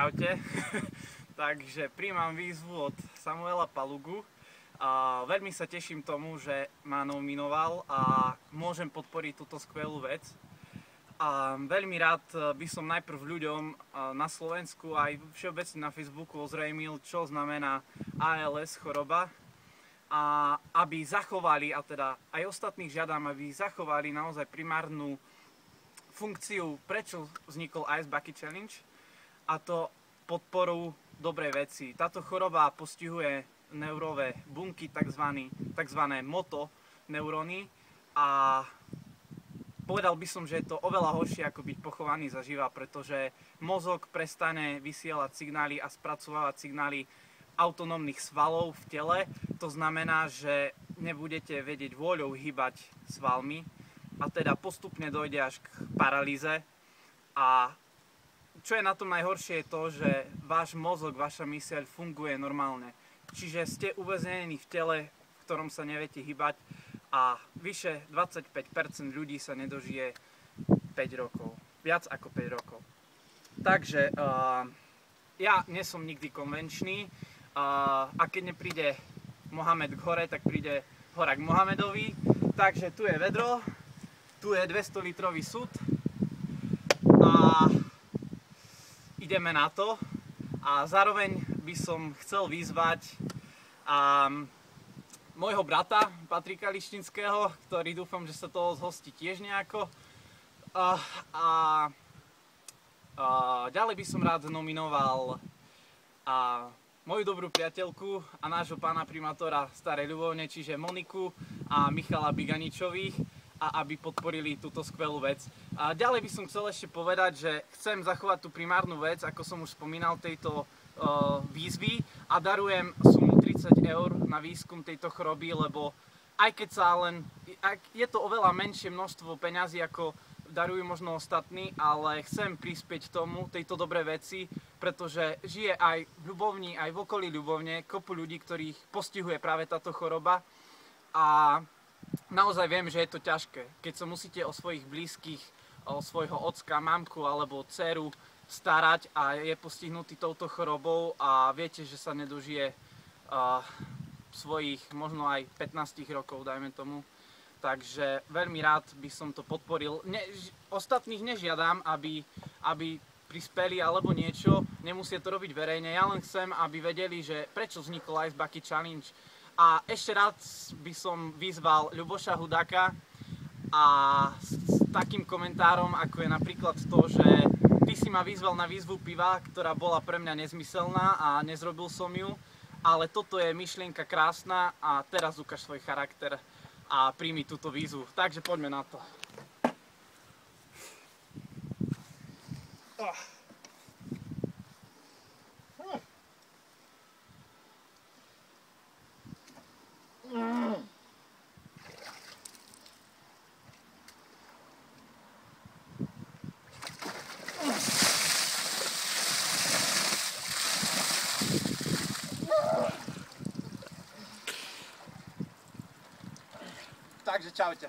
Čaute. Takže príjmam výzvu od Samuela Palugu. Veľmi sa teším tomu, že ma nominoval a môžem podporiť túto skvelú vec. Veľmi rád by som najprv ľuďom na Slovensku aj všeobecne na Facebooku ozrejmil, čo znamená ALS choroba. A aby zachovali, a teda aj ostatných žiadam, aby zachovali naozaj primárnu funkciu, prečo vznikol Ice Bucket Challenge, a to podporu dobrej veci. Táto choroba postihuje neurové bunky, tzv. motoneuróny, a povedal by som, že je to oveľa horšie ako byť pochovaný zaživa, pretože mozog prestane vysielať signály a spracovávať signály autonómnych svalov v tele. To znamená, že nebudete vedieť vôľou hýbať svalmi a teda postupne dojde až k paralýze. A čo je na tom najhoršie je to, že váš mozog, vaša myseľ funguje normálne. Čiže ste uväznení v tele, v ktorom sa neviete hýbať, a vyše 25% ľudí sa nedožije 5 rokov. Viac ako 5 rokov. Takže ja nie som nikdy konvenčný, a keď nepríde Mohamed k hore, tak príde hora k Mohamedovi. Takže tu je vedro, tu je 200 litrový sud a ideme na to. A zároveň by som chcel vyzvať môjho brata Patrika Lištinského, ktorý dúfam, že sa toho zhostí tiež nejako. Ďalej by som rád nominoval moju dobrú priateľku a nášho pána primátora Starej Ľubovne, čiže Moniku a Michala Biganičových, a aby podporili túto skvelú vec. A ďalej by som chcel ešte povedať, že chcem zachovať tú primárnu vec, ako som už spomínal, tejto výzvy, a darujem sumu 30 eur na výskum tejto choroby, lebo aj keď je to oveľa menšie množstvo peňazí, ako darujú možno ostatní, ale chcem prispieť tomu, tejto dobrej veci, pretože žije aj v Ľubovni, aj v okolí Ľubovne kopu ľudí, ktorých postihuje práve táto choroba, a naozaj viem, že je to ťažké, keď sa musíte o svojich blízkych, o svojho ocka, mamku alebo dceru starať a je postihnutý touto chorobou a viete, že sa nedožije svojich možno aj 15 rokov, dajme tomu. Takže veľmi rád by som to podporil. Ostatných nežiadam, aby prispeli alebo niečo, nemusia to robiť verejne. Ja len chcem, aby vedeli, že prečo vznikol Ice Bucket Challenge. A ešte rád by som vyzval Ľuboša Hudáka a s takým komentárom, ako je napríklad to, že ty si ma vyzval na výzvu piva, ktorá bola pre mňa nezmyselná a nezrobil som ju, ale toto je myšlienka krásna a teraz ukáž svoj charakter a príjmi túto výzvu. Takže poďme na to. Takže čaute.